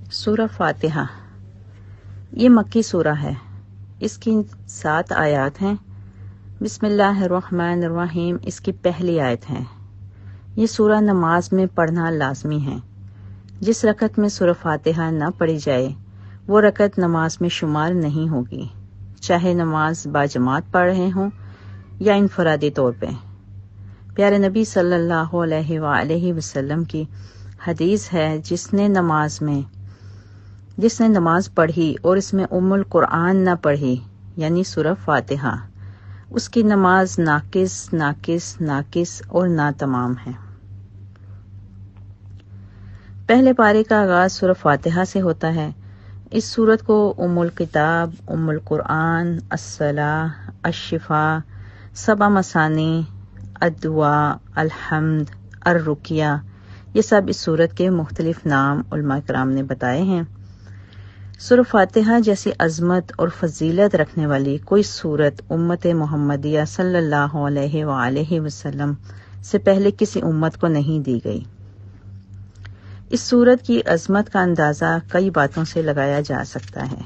سورہ فاتحہ یہ مکی سورہ ہے۔ اس کی 7 آیات ہیں۔ بسم اللہ الرحمن الرحیم اس کی پہلی آیت ہے۔ یہ سورہ نماز میں پڑھنا لازمی ہے۔ جس رکعت میں سورہ فاتحہ نہ پڑھی جائے وہ رکعت نماز میں شمار نہیں ہوگی، چاہے نماز باجماعت پڑھ رہے ہوں یا انفرادی طور پہ۔ پیارے نبی صلی اللہ علیہ وآلہ وسلم کی حدیث ہے، جس نے نماز پڑھی اور اس میں ام القرآن نہ پڑھی یعنی سورہ فاتحہ، اس کی نماز ناقص اور ناتمام ہے۔ پہلے پارے کا آغاز سورہ فاتحہ سے ہوتا ہے۔ اس سورت کو ام الکتاب، ام القرآن، الصلاۃ، الشفاء، 7 مثانی، الدعاء، الحمد، الرقیہ، یہ سب اس سورت کے مختلف نام علماء کرام نے بتائے ہیں۔ سورہ فاتحہ جیسی عظمت اور فضیلت رکھنے والی کوئی سورت امت محمدیہ صلی اللہ علیہ وآلہ وسلم سے پہلے کسی امت کو نہیں دی گئی۔ اس سورت کی عظمت کا اندازہ کئی باتوں سے لگایا جا سکتا ہے۔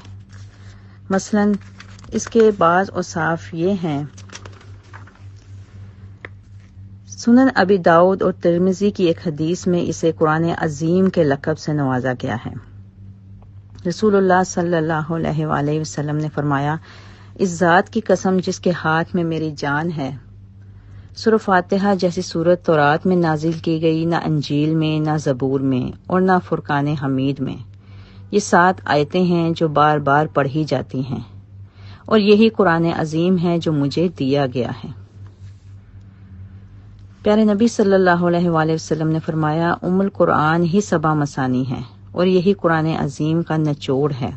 مثلا اس کے بعض اوصاف یہ ہیں۔ سنن ابی داؤد اور ترمذی کی ایک حدیث میں اسے قرآن عظیم کے لقب سے نوازا گیا ہے۔ رسول اللہ صلی اللہ علیہ وآلہ وسلم نے فرمایا، اس ذات کی قسم جس کے ہاتھ میں میری جان ہے، سورہ فاتحہ جیسی سورت تورات میں نازل کی گئی نہ انجیل میں، نہ زبور میں اور نہ فرقان حمید میں۔ یہ 7 آیتیں ہیں جو بار بار پڑھی جاتی ہیں، اور یہی قرآن عظیم ہے جو مجھے دیا گیا ہے۔ پیارے نبی صلی اللہ علیہ وآلہ وسلم نے فرمایا، ام القرآن ہی 7 مثانی ہے اور یہی قرآن عظیم کا نچوڑ ہے۔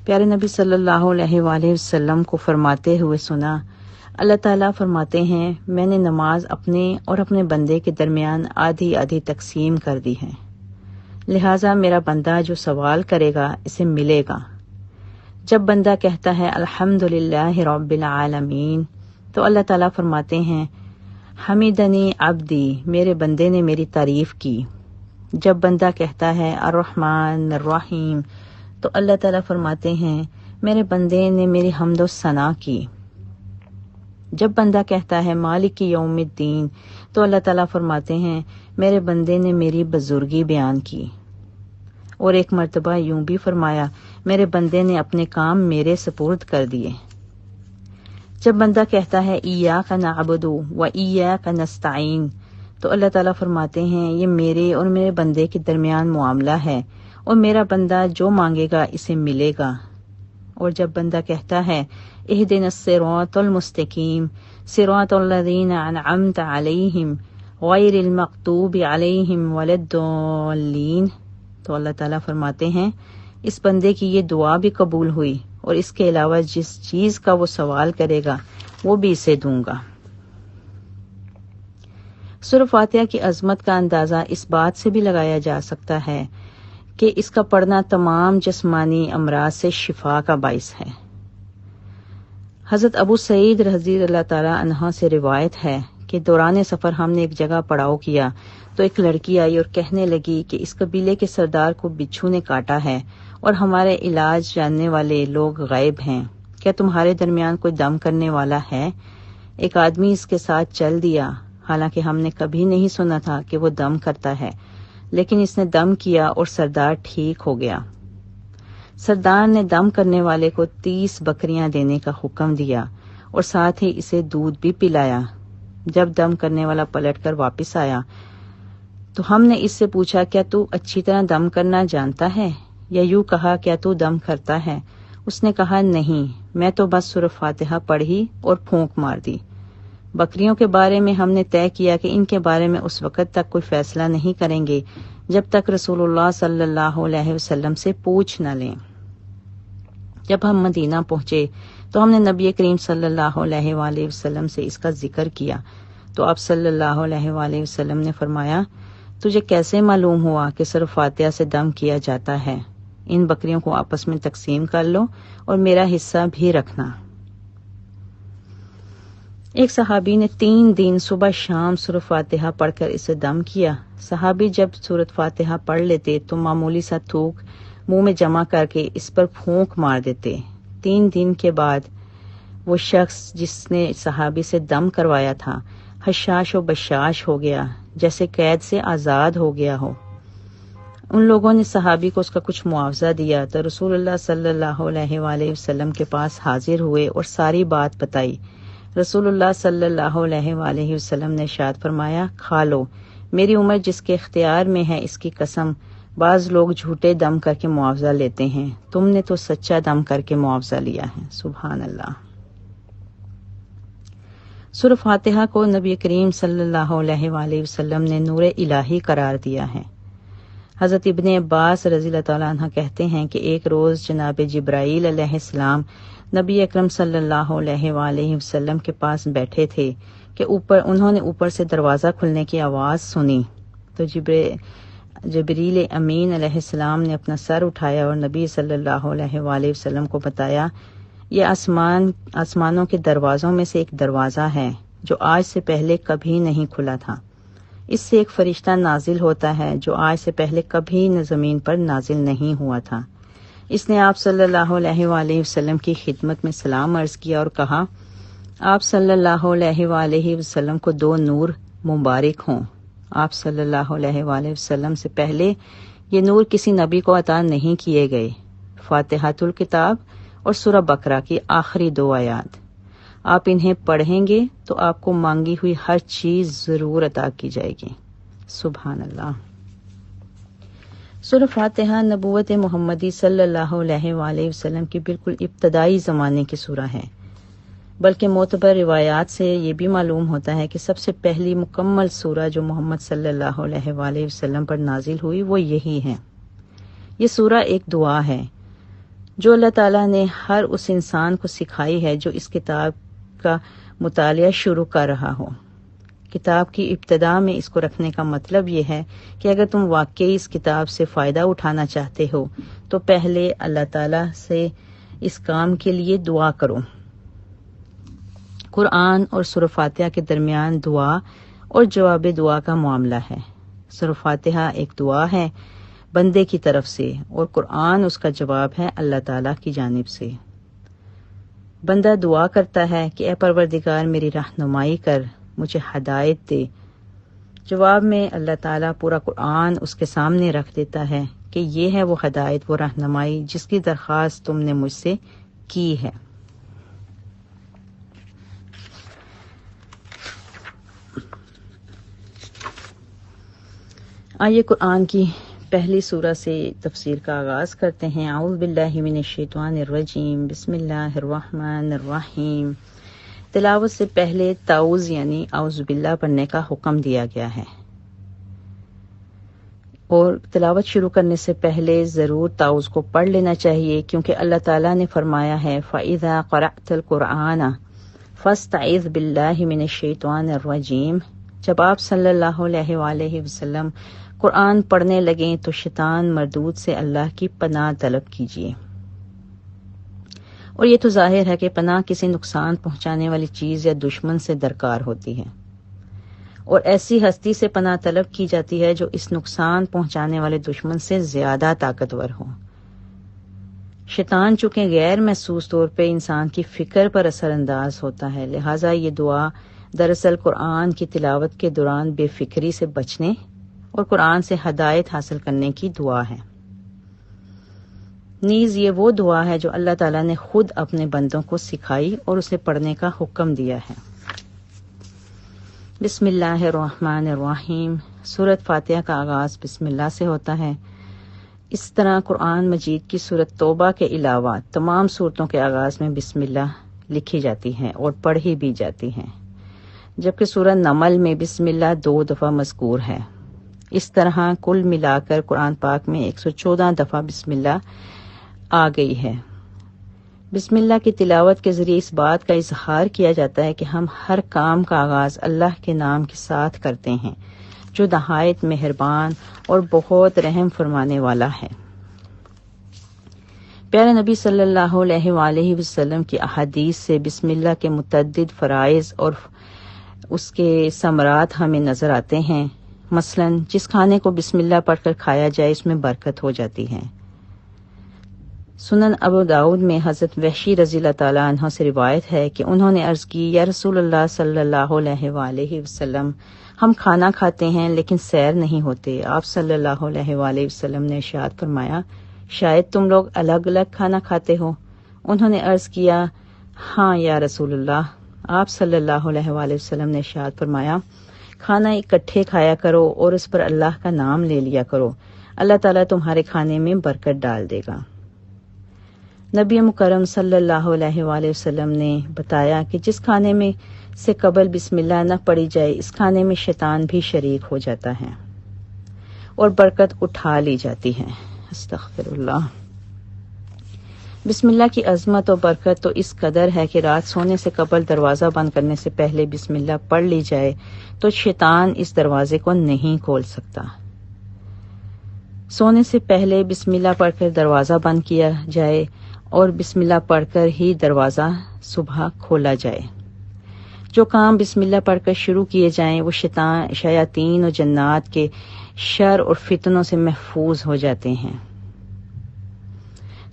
پیارے نبی صلی اللہ علیہ وآلہ وسلم کو فرماتے ہوئے سنا، اللہ تعالیٰ فرماتے ہیں، میں نے نماز اپنے اور اپنے بندے کے درمیان آدھی آدھی تقسیم کر دی ہے، لہٰذا میرا بندہ جو سوال کرے گا اسے ملے گا۔ جب بندہ کہتا ہے الحمدللہ رب العالمین تو اللہ تعالیٰ فرماتے ہیں، حمیدنی عبدی، میرے بندے نے میری تعریف کی۔ جب بندہ کہتا ہے الرحمن الرحیم تو اللہ تعالیٰ فرماتے ہیں، میرے بندے نے میری حمد و ثنا کی۔ جب بندہ کہتا ہے مالک یوم الدین تو اللہ تعالیٰ فرماتے ہیں، میرے بندے نے میری بزرگی بیان کی۔ اور ایک مرتبہ یوں بھی فرمایا، میرے بندے نے اپنے کام میرے سپرد کر دیے۔ جب بندہ کہتا ہے ایاک نعبد و ایاک نستعین تو اللہ تعالیٰ فرماتے ہیں، یہ میرے اور میرے بندے کے درمیان معاملہ ہے اور میرا بندہ جو مانگے گا اسے ملے گا۔ اور جب بندہ کہتا ہے اہدنا الصراط المستقیم صراط الذین انعمت علیہم غیر المغضوب علیہم ولا الضالین تو اللہ تعالیٰ فرماتے ہیں، اس بندے کی یہ دعا بھی قبول ہوئی اور اس کے علاوہ جس چیز کا وہ سوال کرے گا وہ بھی اسے دوں گا۔ سورہ فاتحہ کی عظمت کا اندازہ اس بات سے بھی لگایا جا سکتا ہے کہ اس کا پڑھنا تمام جسمانی امراض سے شفا کا باعث ہے۔ حضرت ابو سعید رضی اللہ تعالیٰ عنہ سے روایت ہے کہ دوران سفر ہم نے ایک جگہ پڑاؤ کیا تو ایک لڑکی آئی اور کہنے لگی کہ اس قبیلے کے سردار کو بچھو نے کاٹا ہے اور ہمارے علاج جاننے والے لوگ غائب ہیں، کیا تمہارے درمیان کوئی دم کرنے والا ہے؟ ایک آدمی اس کے ساتھ چل دیا، حالانکہ ہم نے کبھی نہیں سنا تھا کہ وہ دم کرتا ہے، لیکن اس نے دم کیا اور سردار ٹھیک ہو گیا۔ سردار نے دم کرنے والے کو 30 بکریاں دینے کا حکم دیا اور ساتھ ہی اسے دودھ بھی پلایا۔ جب دم کرنے والا پلٹ کر واپس آیا تو ہم نے اس سے پوچھا، کیا تو اچھی طرح دم کرنا جانتا ہے؟ یا یوں کہا، کیا تو دم کرتا ہے؟ اس نے کہا، نہیں، میں تو بس سورہ فاتحہ پڑھی اور پھونک مار دی۔ بکریوں کے بارے میں ہم نے طے کیا کہ ان کے بارے میں اس وقت تک کوئی فیصلہ نہیں کریں گے جب تک رسول اللہ صلی اللہ علیہ وسلم سے پوچھ نہ لیں۔ جب ہم مدینہ پہنچے تو ہم نے نبی کریم صلی اللہ علیہ وآلہ وسلم سے اس کا ذکر کیا تو آپ صلی اللہ علیہ وآلہ وسلم نے فرمایا، تجھے کیسے معلوم ہوا کہ سورہ فاتحہ سے دم کیا جاتا ہے؟ ان بکریوں کو آپس میں تقسیم کر لو اور میرا حصہ بھی رکھنا۔ ایک صحابی نے 3 دن صبح شام سورۃ فاتحہ پڑھ کر اسے دم کیا۔ صحابی جب سورۃ فاتحہ پڑھ لیتے تو معمولی سا تھوک منہ میں جمع کر کے اس پر پھونک مار دیتے۔ 3 دن کے بعد وہ شخص جس نے صحابی سے دم کروایا تھا حشاش و بشاش ہو گیا، جیسے قید سے آزاد ہو گیا ہو۔ ان لوگوں نے صحابی کو اس کا کچھ معاوضہ دیا تو رسول اللہ صلی اللہ علیہ وآلہ وسلم کے پاس حاضر ہوئے اور ساری بات بتائی۔ رسول اللہ صلی اللہ علیہ وآلہ وسلم نے ارشاد فرمایا، کھا لو، میری عمر جس کے اختیار میں ہے اس کی قسم، بعض لوگ جھوٹے دم کر کے معاوضہ لیتے ہیں، تم نے تو سچا دم کر کے معاوضہ لیا ہے۔ سبحان اللہ۔ سورۃ فاتحہ کو نبی کریم صلی اللہ علیہ وآلہ وسلم نے نور الہی قرار دیا ہے۔ حضرت ابن عباس رضی اللہ تعالیٰ عنہ کہتے ہیں کہ ایک روز جناب جبرائیل علیہ السلام نبی اکرم صلی اللہ علیہ وآلہ وسلم کے پاس بیٹھے تھے کہ انہوں نے اوپر سے دروازہ کھلنے کی آواز سنی تو جبریل امین علیہ السلام نے اپنا سر اٹھایا اور نبی صلی اللہ علیہ وآلہ وسلم کو بتایا، یہ آسمانوں کے دروازوں میں سے ایک دروازہ ہے جو آج سے پہلے کبھی نہیں کھلا تھا۔ اس سے ایک فرشتہ نازل ہوتا ہے جو آج سے پہلے کبھی زمین پر نازل نہیں ہوا تھا۔ اس نے آپ صلی اللہ علیہ وآلہ وسلم کی خدمت میں سلام عرض کیا اور کہا، آپ صلی اللہ علیہ وآلہ وسلم کو 2 نور مبارک ہوں۔ آپ صلی اللہ علیہ وآلہ وسلم سے پہلے یہ نور کسی نبی کو عطا نہیں کیے گئے، فاتحۃ الکتاب اور سورہ بقرہ کی آخری 2 آیات۔ آپ انہیں پڑھیں گے تو آپ کو مانگی ہوئی ہر چیز ضرور عطا کی جائے گی۔ سبحان اللہ۔ سورۃ فاتحہ نبوت محمدی صلی اللہ علیہ وآلہ وسلم کی بالکل ابتدائی زمانے کی سورہ ہے، بلکہ معتبر روایات سے یہ بھی معلوم ہوتا ہے کہ سب سے پہلی مکمل سورہ جو محمد صلی اللہ علیہ وآلہ وسلم پر نازل ہوئی وہ یہی ہے۔ یہ سورہ ایک دعا ہے جو اللہ تعالیٰ نے ہر اس انسان کو سکھائی ہے جو اس کتاب کا مطالعہ شروع کر رہا ہو۔ کتاب کی ابتدا میں اس کو رکھنے کا مطلب یہ ہے کہ اگر تم واقعی اس کتاب سے فائدہ اٹھانا چاہتے ہو تو پہلے اللہ تعالیٰ سے اس کام کے لیے دعا کرو۔ قرآن اور سورۃ فاتحہ کے درمیان دعا اور جواب دعا کا معاملہ ہے۔ سورۃ فاتحہ ایک دعا ہے بندے کی طرف سے اور قرآن اس کا جواب ہے اللہ تعالیٰ کی جانب سے۔ بندہ دعا کرتا ہے کہ اے پروردگار میری رہنمائی کر، مجھے ہدایت دے۔ جواب میں اللہ تعالیٰ پورا قرآن اس کے سامنے رکھ دیتا ہے کہ یہ ہے وہ ہدایت، وہ رہنمائی جس کی درخواست تم نے مجھ سے کی ہے۔ آئیے قرآن کی پہلی سورہ سے تفسیر کا آغاز کرتے ہیں۔ اعوذ باللہ من الشیطان الرجیم، بسم اللہ الرحمن الرحیم۔ تلاوت سے پہلے تعوذ یعنی اعوذ باللہ پڑھنے کا حکم دیا گیا ہے، اور تلاوت شروع کرنے سے پہلے ضرور تعوذ کو پڑھ لینا چاہیے، کیونکہ اللہ تعالیٰ نے فرمایا ہے فَإِذَا قَرَأْتَ الْقُرْآنَ فَاسْتَعِذْ بِاللَّهِ مِنَ الشَّيْطَانِ الرَّجِيمِ۔ جب آپ صلی اللہ علیہ وآلہ وسلم قرآن پڑھنے لگیں تو شیطان مردود سے اللہ کی پناہ طلب کیجیے۔ اور یہ تو ظاہر ہے کہ پناہ کسی نقصان پہنچانے والی چیز یا دشمن سے درکار ہوتی ہے، اور ایسی ہستی سے پناہ طلب کی جاتی ہے جو اس نقصان پہنچانے والے دشمن سے زیادہ طاقتور ہو۔ شیطان چونکہ غیر محسوس طور پہ انسان کی فکر پر اثر انداز ہوتا ہے، لہٰذا یہ دعا دراصل قرآن کی تلاوت کے دوران بے فکری سے بچنے اور قرآن سے ہدایت حاصل کرنے کی دعا ہے۔ نیز یہ وہ دعا ہے جو اللہ تعالیٰ نے خود اپنے بندوں کو سکھائی اور اسے پڑھنے کا حکم دیا ہے۔ بسم اللہ الرحمن الرحیم۔ سورۃ فاتحہ کا آغاز بسم اللہ سے ہوتا ہے۔ اس طرح قرآن مجید کی سورۃ توبہ کے علاوہ تمام سورتوں کے آغاز میں بسم اللہ لکھی جاتی ہیں اور پڑھی بھی جاتی ہیں، جبکہ سورہ نمل میں بسم اللہ 2 دفعہ مذکور ہے۔ اس طرح کل ملا کر قرآن پاک میں 114 دفعہ بسم اللہ آ گئی ہے۔ بسم اللہ کی تلاوت کے ذریعے اس بات کا اظہار کیا جاتا ہے کہ ہم ہر کام کا آغاز اللہ کے نام کے ساتھ کرتے ہیں جو نہایت مہربان اور بہت رحم فرمانے والا ہے۔ پیارے نبی صلی اللہ علیہ وآلہ وسلم کی احادیث سے بسم اللہ کے متعدد فرائض اور اس کے ثمرات ہمیں نظر آتے ہیں۔ مثلاً جس کھانے کو بسم اللہ پڑھ کر کھایا جائے اس میں برکت ہو جاتی ہے۔ سنن ابو داؤد میں حضرت وحشی رضی اللہ تعالیٰ عنہ سے روایت ہے کہ انہوں نے عرض کی، یا رسول اللہ صلی اللہ علیہ وآلہ وسلم، ہم کھانا کھاتے ہیں لیکن سیر نہیں ہوتے۔ آپ صلی اللہ علیہ وآلہ وسلم نے ارشاد فرمایا، شاید تم لوگ الگ الگ کھانا کھاتے ہو۔ انہوں نے عرض کیا، ہاں یا رسول اللہ۔ آپ صلی اللہ علیہ وآلہ وسلم نے ارشاد فرمایا، کھانا اکٹھے کھایا کرو اور اس پر اللہ کا نام لے لیا کرو، اللہ تعالیٰ تمہارے کھانے میں برکت ڈال دے گا۔ نبی مکرم صلی اللہ علیہ وآلہ وسلم نے بتایا کہ جس کھانے میں سے قبل بسم اللہ نہ پڑھی جائے اس کھانے میں شیطان بھی شریک ہو جاتا ہے اور برکت اٹھا لی جاتی ہے۔ استغفر اللہ۔ بسم اللہ کی عظمت اور برکت تو اس قدر ہے کہ رات سونے سے قبل دروازہ بند کرنے سے پہلے بسم اللہ پڑھ لی جائے تو شیطان اس دروازے کو نہیں کھول سکتا۔ سونے سے پہلے بسم اللہ پڑھ کر دروازہ بند کیا جائے اور بسم اللہ پڑھ کر ہی دروازہ صبح کھولا جائے۔ جو کام بسم اللہ پڑھ کر شروع کیے جائیں وہ شیاطین اور جنات کے شر اور فتنوں سے محفوظ ہو جاتے ہیں۔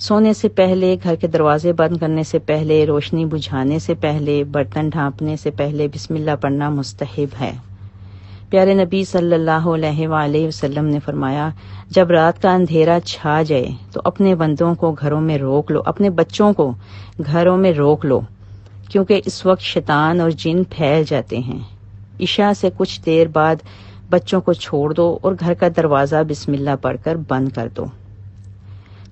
سونے سے پہلے، گھر کے دروازے بند کرنے سے پہلے، روشنی بجھانے سے پہلے، برتن ڈھانپنے سے پہلے بسم اللہ پڑھنا مستحب ہے۔ پیارے نبی صلی اللہ علیہ وآلہ وسلم نے فرمایا، جب رات کا اندھیرا چھا جائے تو اپنے بندوں کو گھروں میں روک لو، اپنے بچوں کو گھروں میں روک لو، کیونکہ اس وقت شیطان اور جن پھیل جاتے ہیں۔ عشاء سے کچھ دیر بعد بچوں کو چھوڑ دو اور گھر کا دروازہ بسم اللہ پڑھ کر بند کر دو۔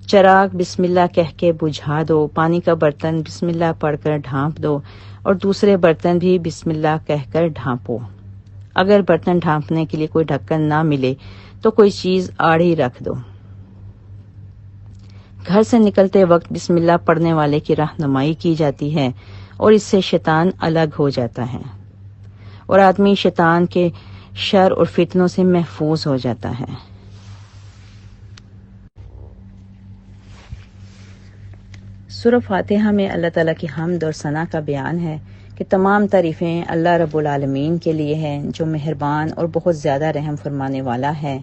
چراغ بسم اللہ کہہ کے بجھا دو، پانی کا برتن بسم اللہ پڑھ کر ڈھانپ دو اور دوسرے برتن بھی بسم اللہ کہہ کر ڈھانپو۔ اگر برتن ڈھانپنے کے لیے کوئی ڈھکن نہ ملے تو کوئی چیز آڑھی رکھ دو۔ گھر سے نکلتے وقت بسم اللہ پڑھنے والے کی رہنمائی کی جاتی ہے اور اس سے شیطان الگ ہو جاتا ہے اور آدمی شیطان کے شر اور فتنوں سے محفوظ ہو جاتا ہے۔ سورہ فاتحہ میں اللہ تعالیٰ کی حمد اور ثنا کا بیان ہے کہ تمام تعریفیں اللہ رب العالمین کے لیے ہیں جو مہربان اور بہت زیادہ رحم فرمانے والا ہے،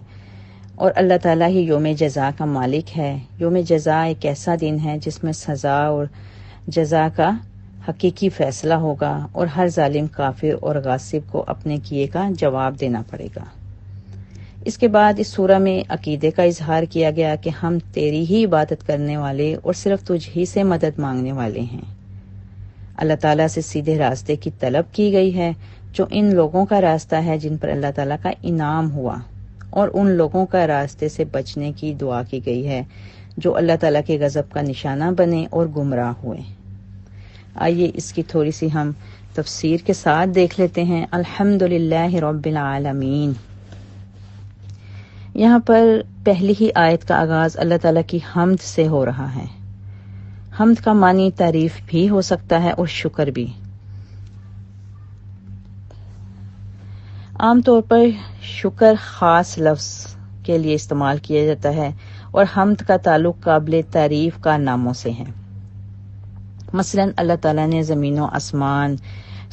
اور اللہ تعالیٰ ہی یوم جزا کا مالک ہے۔ یوم جزا ایک ایسا دن ہے جس میں سزا اور جزا کا حقیقی فیصلہ ہوگا اور ہر ظالم، کافر اور غاصب کو اپنے کیے کا جواب دینا پڑے گا۔ اس کے بعد اس سورہ میں عقیدے کا اظہار کیا گیا کہ ہم تیری ہی عبادت کرنے والے اور صرف تجھ ہی سے مدد مانگنے والے ہیں۔ اللہ تعالیٰ سے سیدھے راستے کی طلب کی گئی ہے جو ان لوگوں کا راستہ ہے جن پر اللہ تعالیٰ کا انعام ہوا، اور ان لوگوں کا راستے سے بچنے کی دعا کی گئی ہے جو اللہ تعالیٰ کے غضب کا نشانہ بنے اور گمراہ ہوئے۔ آئیے اس کی تھوڑی سی ہم تفسیر کے ساتھ دیکھ لیتے ہیں۔ الحمدللہ رب العالمین۔ یہاں پر پہلی ہی آیت کا آغاز اللہ تعالیٰ کی حمد سے ہو رہا ہے۔ حمد کا معنی تعریف بھی ہو سکتا ہے اور شکر بھی۔ عام طور پر شکر خاص لفظ کے لیے استعمال کیا جاتا ہے اور حمد کا تعلق قابل تعریف کارناموں سے ہے۔ مثلاً اللہ تعالیٰ نے زمین و آسمان،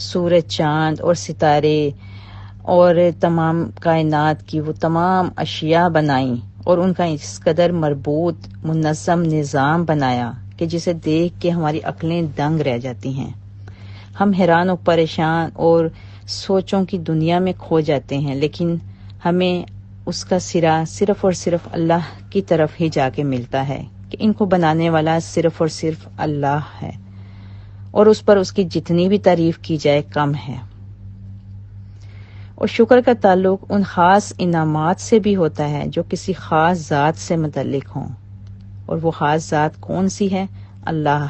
سورج، چاند اور ستارے اور تمام کائنات کی وہ تمام اشیاء بنائیں اور ان کا اس قدر مربوط منظم نظام بنایا کہ جسے دیکھ کے ہماری عقلیں دنگ رہ جاتی ہیں۔ ہم حیران و پریشان اور سوچوں کی دنیا میں کھو جاتے ہیں، لیکن ہمیں اس کا سرا صرف اور صرف اللہ کی طرف ہی جا کے ملتا ہے کہ ان کو بنانے والا صرف اور صرف اللہ ہے، اور اس پر اس کی جتنی بھی تعریف کی جائے کم ہے۔ اور شکر کا تعلق ان خاص انعامات سے بھی ہوتا ہے جو کسی خاص ذات سے متعلق ہوں، اور وہ خاص ذات کون سی ہے؟ اللہ۔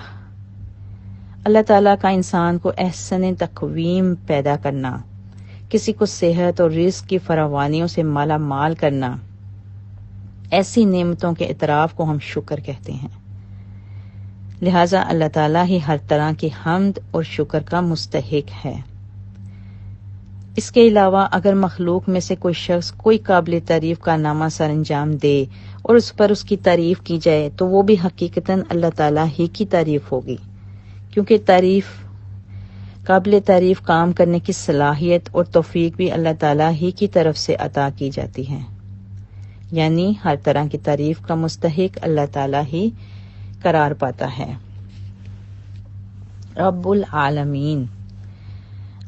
اللہ تعالیٰ کا انسان کو احسن تقویم پیدا کرنا، کسی کو صحت اور رزق کی فراوانیوں سے مالا مال کرنا، ایسی نعمتوں کے اعتراف کو ہم شکر کہتے ہیں۔ لہٰذا اللہ تعالیٰ ہی ہر طرح کی حمد اور شکر کا مستحق ہے۔ اس کے علاوہ اگر مخلوق میں سے کوئی شخص کوئی قابل تعریف کارنامہ سر انجام دے اور اس پر اس کی تعریف کی جائے تو وہ بھی حقیقتاً اللہ تعالیٰ ہی کی تعریف ہوگی، کیونکہ قابل تعریف کام کرنے کی صلاحیت اور توفیق بھی اللہ تعالیٰ ہی کی طرف سے عطا کی جاتی ہے، یعنی ہر طرح کی تعریف کا مستحق اللہ تعالیٰ ہی قرار پاتا ہے۔ رب العالمین،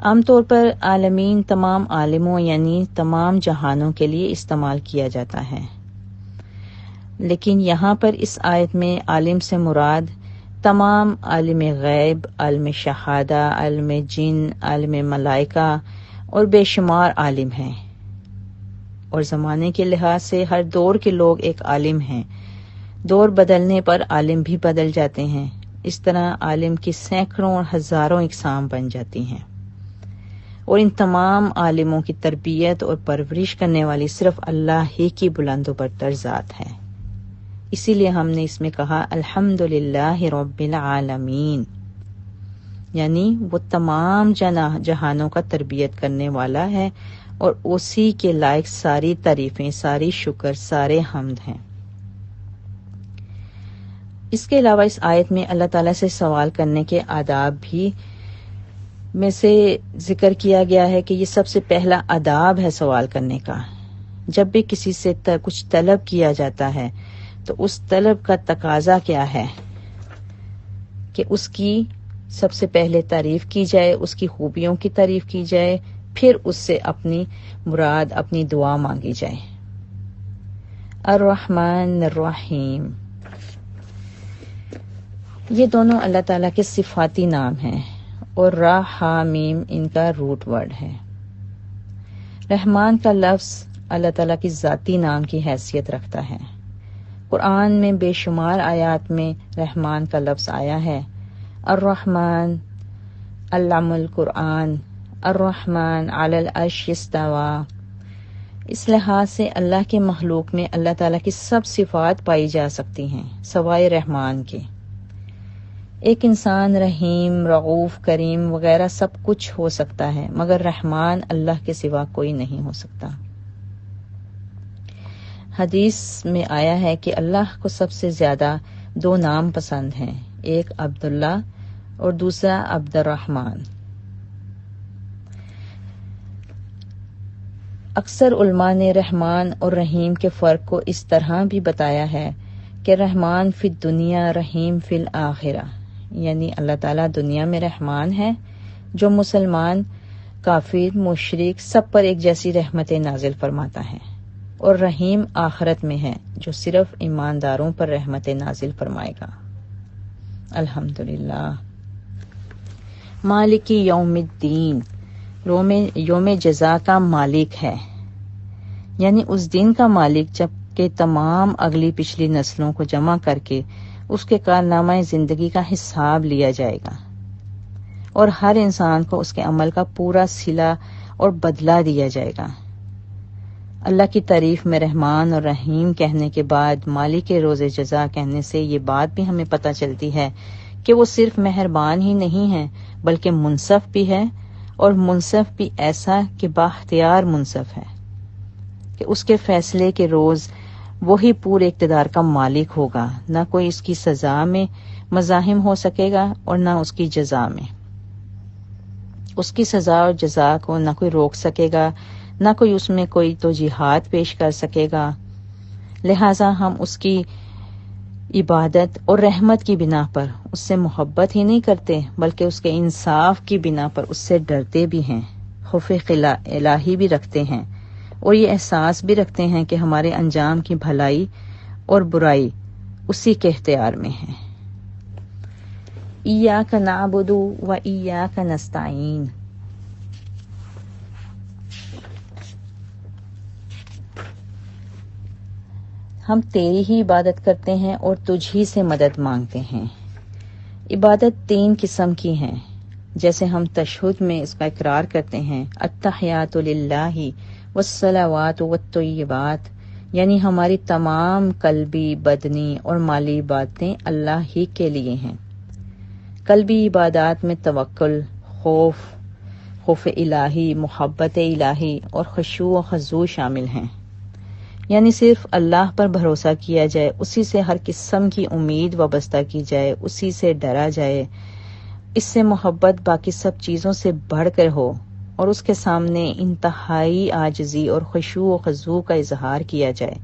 عام طور پر عالمین تمام عالموں یعنی تمام جہانوں کے لیے استعمال کیا جاتا ہے، لیکن یہاں پر اس آیت میں عالم سے مراد تمام عالم غیب، عالم شہادہ، عالم جن، عالم ملائکہ اور بے شمار عالم ہیں، اور زمانے کے لحاظ سے ہر دور کے لوگ ایک عالم ہیں۔ دور بدلنے پر عالم بھی بدل جاتے ہیں، اس طرح عالم کی سینکڑوں اور ہزاروں اقسام بن جاتی ہیں، اور ان تمام عالموں کی تربیت اور پرورش کرنے والی صرف اللہ ہی کی بلند و برتر ذات ہے۔ اسی لیے ہم نے اس میں کہا الحمدللہ رب العالمین، یعنی وہ تمام جہانوں کا تربیت کرنے والا ہے اور اسی کے لائق ساری تعریفیں، ساری شکر، سارے حمد ہیں۔ اس کے علاوہ اس آیت میں اللہ تعالیٰ سے سوال کرنے کے آداب بھی میں سے ذکر کیا گیا ہے کہ یہ سب سے پہلا آداب ہے سوال کرنے کا۔ جب بھی کسی سے کچھ طلب کیا جاتا ہے تو اس طلب کا تقاضا کیا ہے کہ اس کی سب سے پہلے تعریف کی جائے، اس کی خوبیوں کی تعریف کی جائے، پھر اس سے اپنی مراد، اپنی دعا مانگی جائے۔ الرحمن الرحیم، یہ دونوں اللہ تعالیٰ کے صفاتی نام ہیں اور را ہا میم ان کا روٹ ورڈ ہے۔ رحمان کا لفظ اللہ تعالیٰ کی ذاتی نام کی حیثیت رکھتا ہے۔ قرآن میں بے شمار آیات میں رحمان کا لفظ آیا ہے۔ الرحمن علم القرآن، الرحمن علی العرش استوى۔ اس لحاظ سے اللہ کے مخلوق میں اللہ تعالیٰ کی سب صفات پائی جا سکتی ہیں سوائے رحمان کے۔ ایک انسان رحیم، رعوف، کریم وغیرہ سب کچھ ہو سکتا ہے، مگر رحمان اللہ کے سوا کوئی نہیں ہو سکتا۔ حدیث میں آیا ہے کہ اللہ کو سب سے زیادہ دو نام پسند ہیں، ایک عبداللہ اور دوسرا عبد الرحمن۔ اکثر علماء نے رحمان اور رحیم کے فرق کو اس طرح بھی بتایا ہے کہ رحمان فی الدنیا، رحیم فی الآخرہ، یعنی اللہ تعالیٰ دنیا میں رحمان ہے جو مسلمان، کافر، مشرک سب پر ایک جیسی رحمتیں نازل فرماتا ہے، اور رحیم آخرت میں ہے جو صرف ایمانداروں پر رحمتیں نازل فرمائے گا۔ الحمدللہ۔ مالک یوم الدین، یوم جزا کا مالک ہے، یعنی اس دن کا مالک جب کہ تمام اگلی پچھلی نسلوں کو جمع کر کے اس کے کارنامہ زندگی کا حساب لیا جائے گا، اور ہر انسان کو اس کے عمل کا پورا صلہ اور بدلہ دیا جائے گا۔ اللہ کی تعریف میں رحمان اور رحیم کہنے کے بعد مالک روز جزا کہنے سے یہ بات بھی ہمیں پتہ چلتی ہے کہ وہ صرف مہربان ہی نہیں ہے بلکہ منصف بھی ہے، اور منصف بھی ایسا کہ بااختیار منصف ہے کہ اس کے فیصلے کے روز وہی پورے اقتدار کا مالک ہوگا، نہ کوئی اس کی سزا میں مزاحم ہو سکے گا اور نہ اس کی جزا میں۔ اس کی سزا اور جزا کو نہ کوئی روک سکے گا، نہ کوئی اس میں کوئی توجیحات پیش کر سکے گا۔ لہٰذا ہم اس کی عبادت اور رحمت کی بنا پر اس سے محبت ہی نہیں کرتے بلکہ اس کے انصاف کی بنا پر اس سے ڈرتے بھی ہیں، خوف الہی بھی رکھتے ہیں، اور یہ احساس بھی رکھتے ہیں کہ ہمارے انجام کی بھلائی اور برائی اسی کے اختیار میں ہے۔ ایاک نعبد و ایاک نستعین، ہم تیری ہی عبادت کرتے ہیں اور تجھ ہی سے مدد مانگتے ہیں۔ عبادت تین قسم کی ہیں، جیسے ہم تشہد میں اس کا اقرار کرتے ہیں، التحیات للہ والصلوات والطیبات، یعنی ہماری تمام قلبی، بدنی اور مالی عبادتیں اللہ ہی کے لیے ہیں۔ قلبی عبادات میں توکل، خوف، خوف الہی، محبت الہی اور خشوع و خضوع شامل ہیں۔ یعنی صرف اللہ پر بھروسہ کیا جائے، اسی سے ہر قسم کی امید وابستہ کی جائے، اسی سے ڈرا جائے، اس سے محبت باقی سب چیزوں سے بڑھ کر ہو، اور اس کے سامنے انتہائی عاجزی اور خشوع و خضوع کا اظہار کیا جائے۔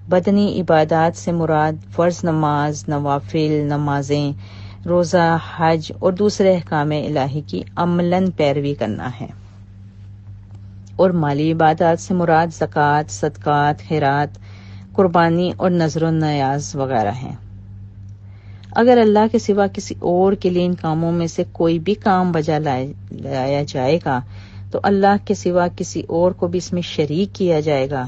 بدنی عبادات سے مراد فرض نماز، نوافل نمازیں، روزہ، حج اور دوسرے احکام الہی کی عملاً پیروی کرنا ہے، اور مالی عبادات سے مراد زکوٰۃ، صدقات، خیرات، قربانی اور نذر و نیاز وغیرہ ہیں۔ اگر اللہ کے سوا کسی اور کے لیے ان کاموں میں سے کوئی بھی کام بجا لایا جائے گا تو اللہ کے سوا کسی اور کو بھی اس میں شریک کیا جائے گا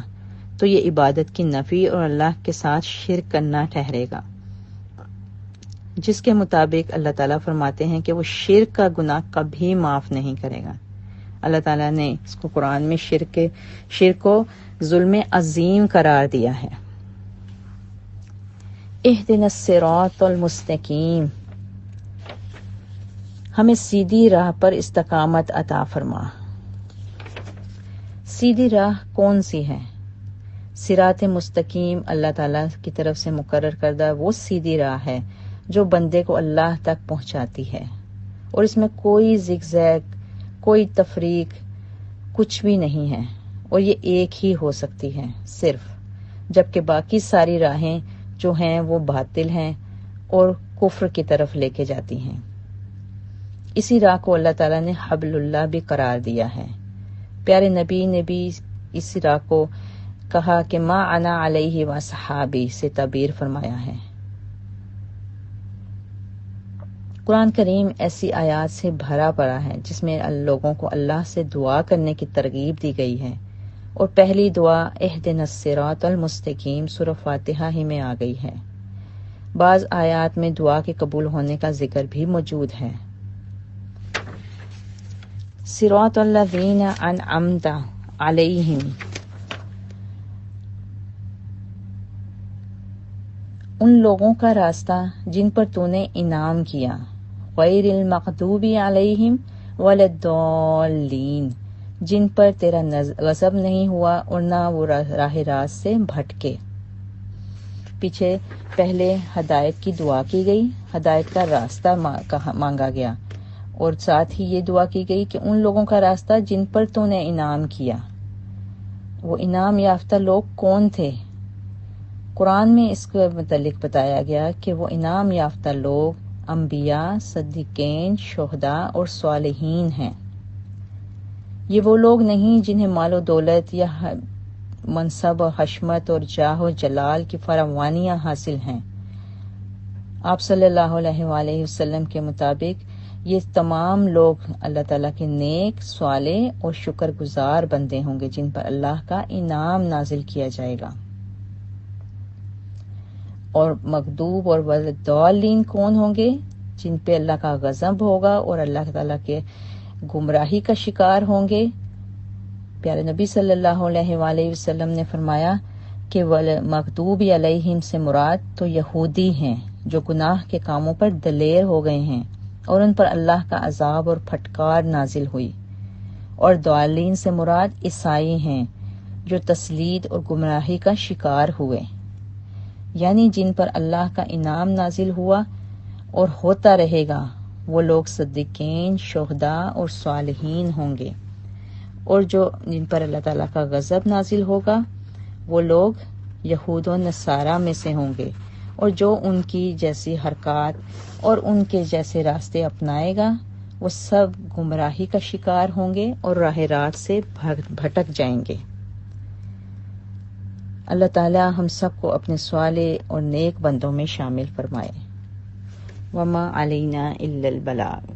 تو یہ عبادت کی نفی اور اللہ کے ساتھ شرک کرنا ٹھہرے گا، جس کے مطابق اللہ تعالیٰ فرماتے ہیں کہ وہ شرک کا گناہ کبھی معاف نہیں کرے گا۔ اللہ تعالیٰ نے اس کو قرآن میں شرک کو ظلم عظیم قرار دیا ہے۔ اہدنا الصراط المستقیم، ہمیں سیدھی راہ پر استقامت عطا فرما۔ سیدھی راہ کون سی ہے؟ صراط مستقیم اللہ تعالیٰ کی طرف سے مقرر کردہ وہ سیدھی راہ ہے جو بندے کو اللہ تک پہنچاتی ہے، اور اس میں کوئی زگ زیگ، کوئی تفریق، کچھ بھی نہیں ہے، اور یہ ایک ہی ہو سکتی ہے صرف، جبکہ باقی ساری راہیں جو ہیں وہ باطل ہیں اور کفر کی طرف لے کے جاتی ہیں۔ اسی راہ کو اللہ تعالیٰ نے حبل اللہ بھی قرار دیا ہے۔ پیارے نبی نے بھی اس راہ کو کہا کہ ما انا علیہ و صحابی سے تعبیر فرمایا ہے۔ قرآن کریم ایسی آیات سے بھرا پڑا ہے جس میں لوگوں کو اللہ سے دعا کرنے کی ترغیب دی گئی ہے، اور پہلی دعا اہدنا الصراط المستقیم سورہ فاتحہ ہی میں آ گئی ہے۔ بعض آیات میں دعا کے قبول ہونے کا ذکر بھی موجود ہے۔ صراط الذین انعمت علیہم، ان لوگوں کا راستہ جن پر تو نے انعام کیا، غیر المغضوب علیہم ولا الضالین، جن پر تیرا غضب نہیں ہوا اور نہ وہ راہ راست سے بھٹکے۔ پیچھے پہلے ہدایت کی دعا کی گئی، ہدایت کا راستہ مانگا گیا، اور ساتھ ہی یہ دعا کی گئی کہ ان لوگوں کا راستہ جن پر تو نے انعام کیا۔ وہ انعام یافتہ لوگ کون تھے؟ قرآن میں اس کے متعلق بتایا گیا کہ وہ انعام یافتہ لوگ انبیاء، صدیقین، شہداء اور صالحین ہیں۔ یہ وہ لوگ نہیں جنہیں مال و دولت یا منصب و حشمت اور جاہ و جلال کی فراوانیاں حاصل ہیں۔ آپ صلی اللہ علیہ وآلہ وسلم کے مطابق یہ تمام لوگ اللہ تعالیٰ کے نیک، صالح اور شکر گزار بندے ہوں گے جن پر اللہ کا انعام نازل کیا جائے گا۔ اور مغضوب اور والضالین کون ہوں گے؟ جن پہ اللہ کا غضب ہوگا اور اللہ تعالیٰ کے گمراہی کا شکار ہوں گے۔ پیارے نبی صلی اللہ علیہ وآلہ وسلم نے فرمایا کہ مغضوب علیہم سے مراد تو یہودی ہیں جو گناہ کے کاموں پر دلیر ہو گئے ہیں اور ان پر اللہ کا عذاب اور پھٹکار نازل ہوئی، اور ضالین سے مراد عیسائی ہیں جو تسلید اور گمراہی کا شکار ہوئے، یعنی جن پر اللہ کا انعام نازل ہوا اور ہوتا رہے گا وہ لوگ صدیقین، شہداء اور صالحین ہوں گے، اور جن پر اللہ تعالیٰ کا غضب نازل ہوگا وہ لوگ یہود و نصارہ میں سے ہوں گے، اور جو ان کی جیسی حرکات اور ان کے جیسے راستے اپنائے گا وہ سب گمراہی کا شکار ہوں گے اور راہ راست سے بھٹک جائیں گے۔ اللہ تعالیٰ ہم سب کو اپنے صالح اور نیک بندوں میں شامل فرمائے۔ وما علینا الا البلاغ۔